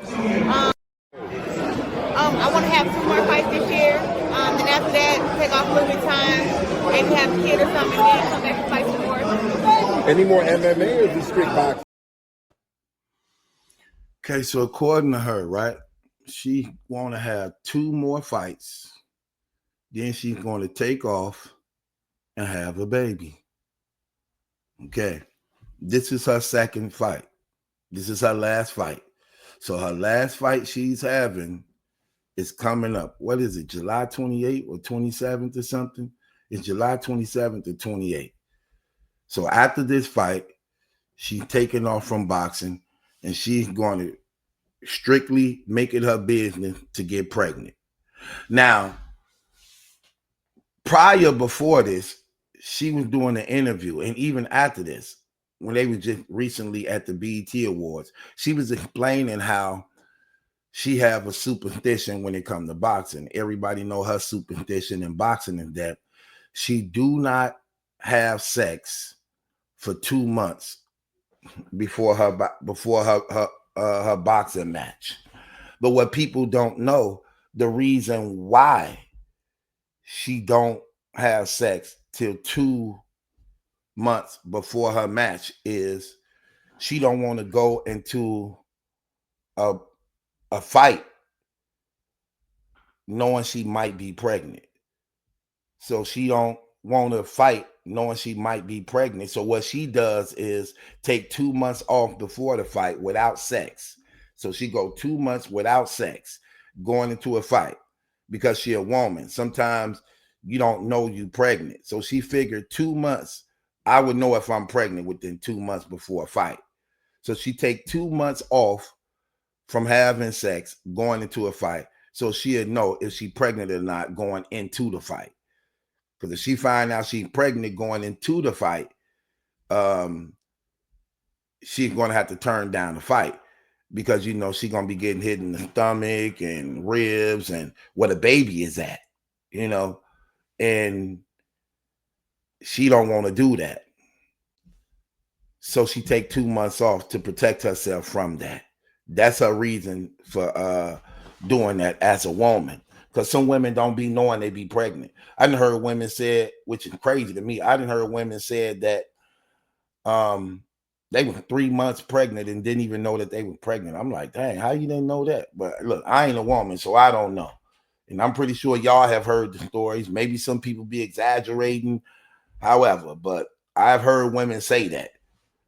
I want to have 2 more fights this year. And after that, take off a little bit of time, maybe have a kid or something, and then come back and fight some more. Any more MMA or just street boxing? Okay, so according to her, right, she want to have 2 more fights. Then she's going to take off and have a baby. Okay, this is her second fight. This is her last fight. So her last fight she's having is coming up. What is it, July 28th or 27th or something? It's July 27th or 28th. So after this fight, she's taking off from boxing and she's going to strictly make it her business to get pregnant. Now, before this, she was doing an interview, and even after this, when they were just recently at the BET Awards, she was explaining how she have a superstition when it comes to boxing. Everybody know her superstition in boxing is that she do not have sex for 2 months before her boxing match. But what people don't know, the reason why she don't have sex till 2 months before her match is she don't want to go into a fight knowing she might be pregnant. So she don't want to fight knowing she might be pregnant. So what she does is take 2 months off before the fight without sex. So she go 2 months without sex going into a fight because she a woman. Sometimes you don't know you pregnant. So she figured 2 months, I would know if I'm pregnant within 2 months before a fight. So she take 2 months off from having sex going into a fight. So she'll know if she pregnant or not going into the fight. Because if she find out she's pregnant going into the fight, she's going to have to turn down the fight because, you know, she's going to be getting hit in the stomach and ribs and where the baby is at, you know, and she don't want to do that. So she take 2 months off to protect herself from that. That's her reason for doing that as a woman. Because some women don't be knowing they be pregnant. I done heard women said, which is crazy to me, I done heard women said that they were 3 months pregnant and didn't even know that they were pregnant. I'm like, dang, how you didn't know that? But look, I ain't a woman, so I don't know. And I'm pretty sure y'all have heard the stories. Maybe some people be exaggerating, however, but I've heard women say that.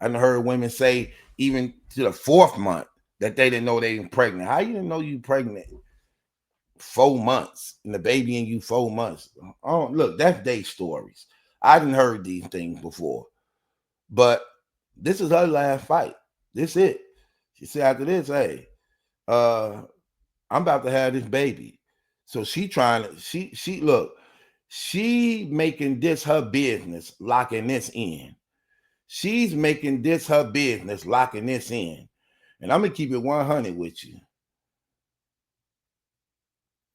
I done heard women say even to the 4th month that they didn't know they were pregnant. How you didn't know you pregnant 4 months and the baby in you 4 months? Oh, look, that's their stories. I didn't heard these things before. But this is her last fight. This it. She said after this, hey, I'm about to have this baby. So she trying to, she making this her business, locking this in. She's making this her business, locking this in. And I'm going to keep it 100 with you.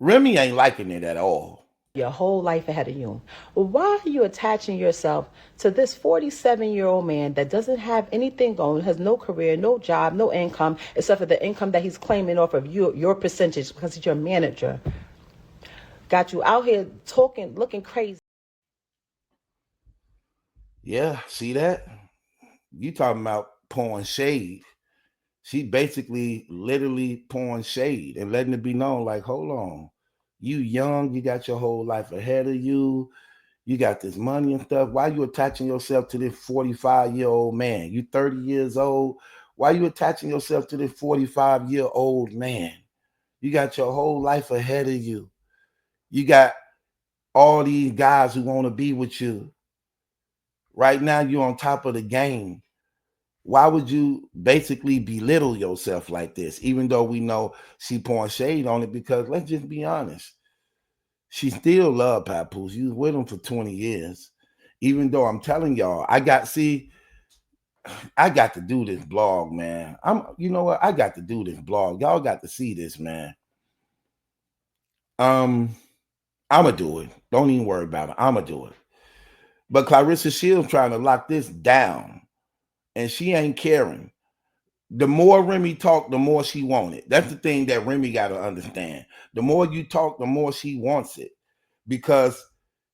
Remy ain't liking it at all. Your whole life ahead of you. Why are you attaching yourself to this 47-year-old man that doesn't have anything going, has no career, no job, no income, except for the income that he's claiming off of you, your percentage, because he's your manager? Got you out here talking, looking crazy. Yeah, see that? You talking about pouring shade. She basically literally pouring shade and letting it be known like, hold on, you young, you got your whole life ahead of you. You got this money and stuff. Why you attaching yourself to this 45-year-old man? You 30 years old. Why you attaching yourself to this 45-year-old man? You got your whole life ahead of you. You got all these guys who want to be with you. Right now, you're on top of the game. Why would you basically belittle yourself like this? Even though we know she pouring shade on it, because let's just be honest, she still love Papoose. You was with him for 20 years. Even though I'm telling y'all, I got to do this blog, man. You know what? I got to do this blog. Y'all got to see this, man. I'ma do it. Don't even worry about it. I'ma do it. But Claressa Shields trying to lock this down, and she ain't caring. The more Remy talked, the more she wanted. That's the thing that Remy got to understand. The more you talk, the more she wants it. Because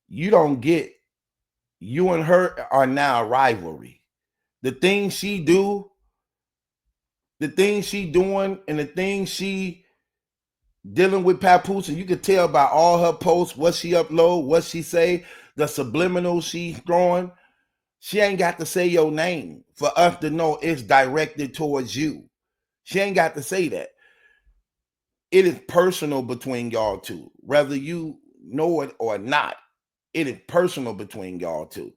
you don't get, you and her are now a rivalry. The things she do, the things she doing, and the things she dealing with Papoose, and you can tell by all her posts, what she upload, what she say, the subliminal she's throwing. She ain't got to say your name for us to know it's directed towards you. She ain't got to say that. It is personal between y'all two, whether you know it or not. It is personal between y'all two.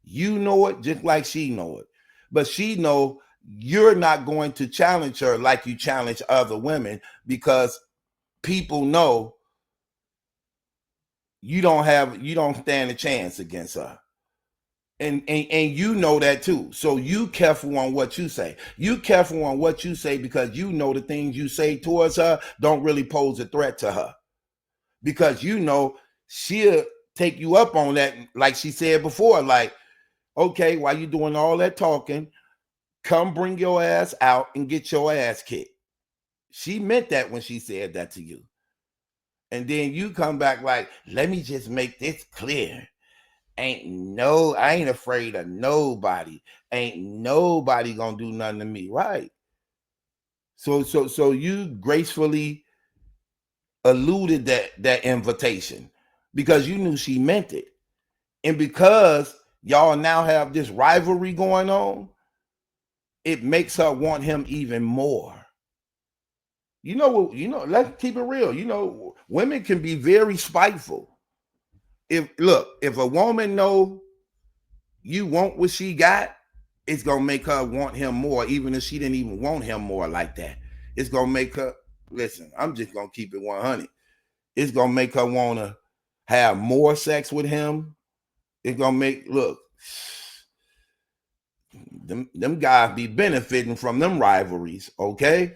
You know it just like she know it, but she know you're not going to challenge her like you challenge other women, because people know you don't stand a chance against her. And you know that too. So you careful on what you say. You careful on what you say, because you know the things you say towards her don't really pose a threat to her. Because you know she'll take you up on that, like she said before, like, okay, while you doing all that talking, come bring your ass out and get your ass kicked. She meant that when she said that to you. And then you come back like, let me just make this clear. I ain't afraid of nobody. Ain't nobody gonna do nothing to me, right? So you gracefully eluded that invitation because you knew she meant it. And because y'all now have this rivalry going on, it makes her want him even more. Let's keep it real. Women can be very spiteful. If a woman know you want what she got, it's gonna make her want him more, even if she didn't even want him more like that. It's gonna make her, listen, I'm just gonna keep it 100. It's gonna make her wanna have more sex with him. It's gonna make, look, them guys be benefiting from them rivalries, okay?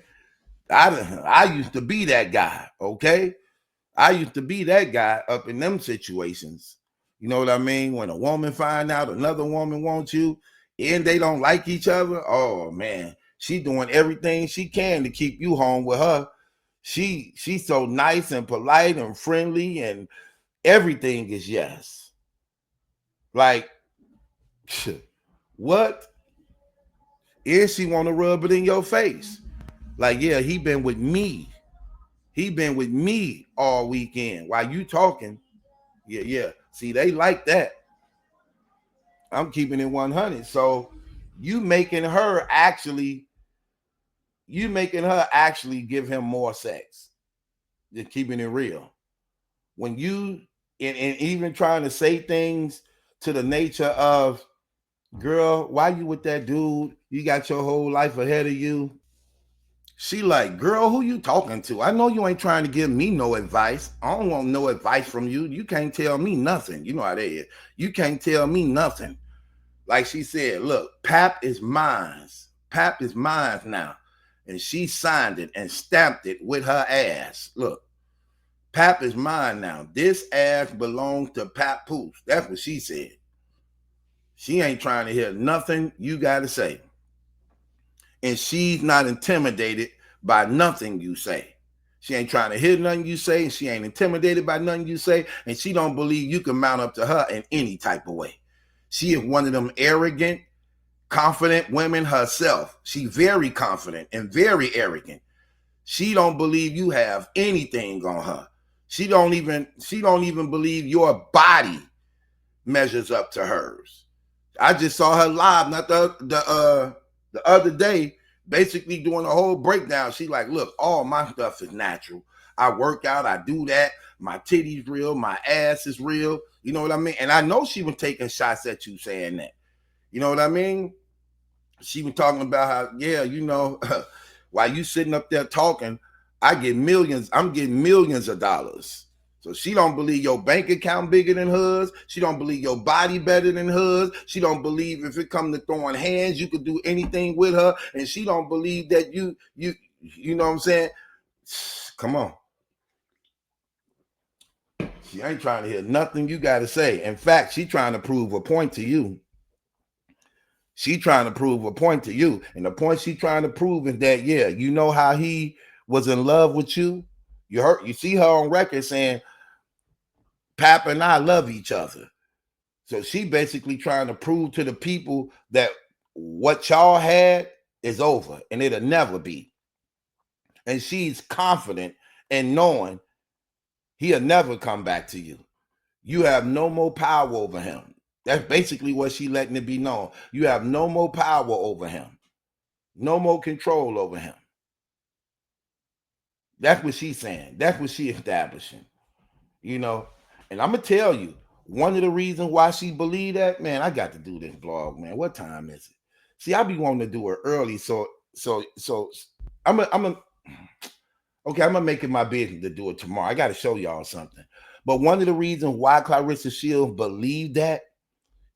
I used to be that guy, okay? I used to be that guy up in them situations. You know what I mean? When a woman find out another woman wants you and they don't like each other, oh man, she doing everything she can to keep you home with her. She's so nice and polite and friendly, and everything is yes. Like, what? And she want to rub it in your face. Like, yeah, he been with me. He been with me all weekend while you talking. Yeah. See, they like that. I'm keeping it 100. So you making her actually give him more sex. Just keeping it real. When you and even trying to say things to the nature of, girl, why you with that dude? You got your whole life ahead of you. She like, girl, who you talking to? I know you ain't trying to give me no advice. I don't want no advice from you. You can't tell me nothing. You know how that is. You can't tell me nothing. Like she said, look, Pap is mine. Pap is mine now. And she signed it and stamped it with her ass. Look, Pap is mine now. This ass belongs to Papoose. That's what she said. She ain't trying to hear nothing you got to say. And she's not intimidated by nothing you say. She ain't trying to hear nothing you say, and she ain't intimidated by nothing you say, and she don't believe you can mount up to her in any type of way. She is one of them arrogant, confident women herself. She very confident and very arrogant. She don't believe you have anything on her. She don't even believe your body measures up to hers. I just saw her live not the other day, basically doing a whole breakdown. She like, look, all my stuff is natural. I work out, I do that. My titties real, my ass is real. You know what I mean? And I know she was taking shots at you saying that. You know what I mean? She was talking about how, yeah, while you sitting up there talking, I'm getting millions of dollars. So she don't believe your bank account bigger than hers. She don't believe your body better than hers. She don't believe if it comes to throwing hands, you could do anything with her. And she don't believe that you know what I'm saying? Come on. She ain't trying to hear nothing you got to say. In fact, she trying to prove a point to you. She trying to prove a point to you. And the point she trying to prove is that, yeah, you know how he was in love with you? You see her on record saying, Pap and I love each other. So she basically trying to prove to the people that what y'all had is over and it'll never be. And she's confident in knowing he'll never come back to you. You have no more power over him. That's basically what she letting it be known. You have no more power over him. No more control over him. That's what she's saying. That's what she's establishing. You know, and I'm going to tell you, one of the reasons why she believed that, man, I got to do this vlog, man. What time is it? See, I be wanting to do it early. So I'm going to make it my business to do it tomorrow. I got to show y'all something. But one of the reasons why Claressa Shields believed that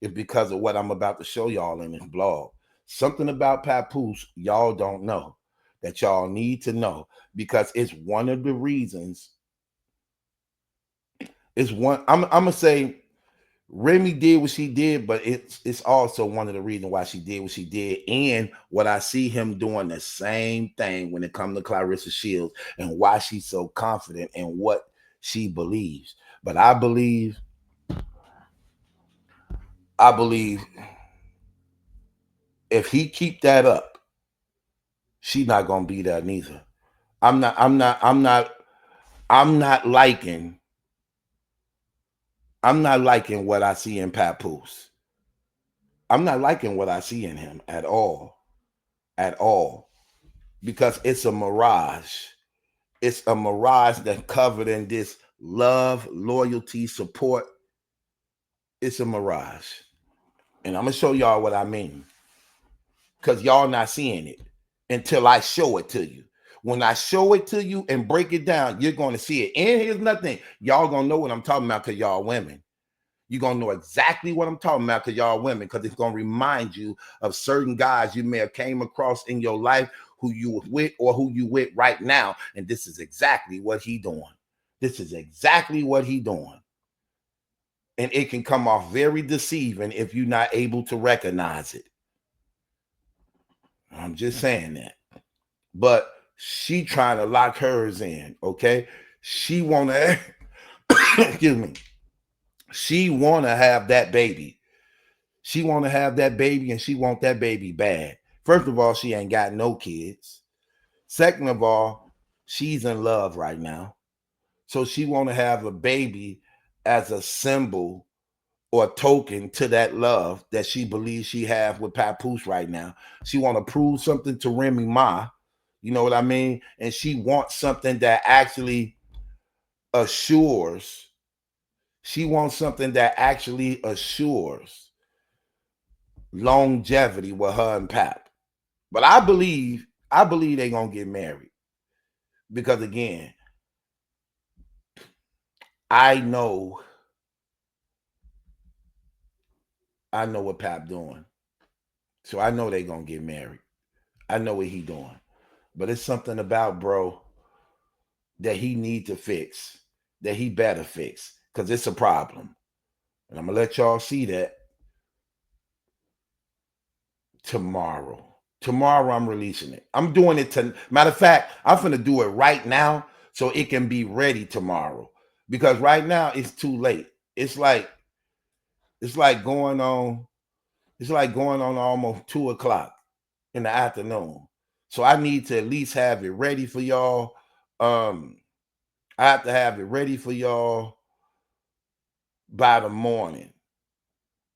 is because of what I'm about to show y'all in this blog. Something about Papoose y'all don't know that y'all need to know, because it's one of the reasons. It's one, I'm gonna say Remy did what she did, but it's also one of the reasons why she did what she did, and what I see him doing the same thing when it comes to Claressa Shields and why she's so confident in what she believes. But I believe if he keep that up, she's not gonna be there neither. I'm not liking what I see in Papoose. I'm not liking what I see in him at all. At all. Because it's a mirage. It's a mirage that's covered in this love, loyalty, support. It's a mirage. And I'm going to show y'all what I mean. Because y'all not seeing it until I show it to you. When I show it to you and break it down, you're going to see it. And here's nothing. Y'all going to know what I'm talking about because y'all women. You're going to know exactly what I'm talking about because y'all women, because it's going to remind you of certain guys you may have came across in your life who you were with or who you with right now. And this is exactly what he doing. This is exactly what he doing. And it can come off very deceiving if you're not able to recognize it. I'm just saying that. But she trying to lock hers in, okay? She want to, excuse me. She want to have that baby. She want to have that baby, and she want that baby bad. First of all, she ain't got no kids. Second of all, she's in love right now. So she want to have a baby as a symbol or token to that love that she believes she have with Papoose right now. She want to prove something to Remy Ma. You know what I mean? And she wants something that actually assures. She wants something that actually assures longevity with her and Pap. But I believe they're going to get married. Because again, I know what Pap doing. So I know they're going to get married. I know what he doing. But it's something about, bro, that he need to fix. That he better fix. Because it's a problem. And I'm going to let y'all see that tomorrow. Tomorrow I'm releasing it. I'm doing it to, matter of fact, I'm going to do it right now so it can be ready tomorrow. Because right now it's too late. It's like going on almost 2 o'clock in the afternoon. So I need to at least have it ready for y'all. I have to have it ready for y'all by the morning,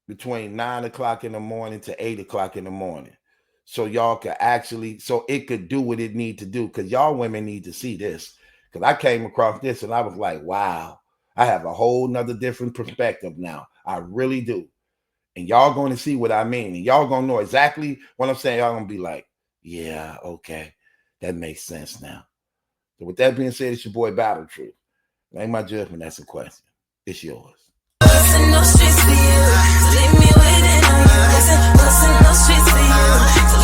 between 9 o'clock in the morning to 8 o'clock in the morning. So y'all can actually, so it could do what it need to do. Because y'all women need to see this. Because I came across this and I was like, wow, I have a whole nother different perspective now. I really do. And y'all going to see what I mean. And y'all going to know exactly what I'm saying. Y'all going to be like, yeah, okay. That makes sense now. So with that being said, it's your boy Battle Truth. It ain't my judgment, that's a question. It's yours. No streets for you. Leave me waiting on you. Listen, no streets for you.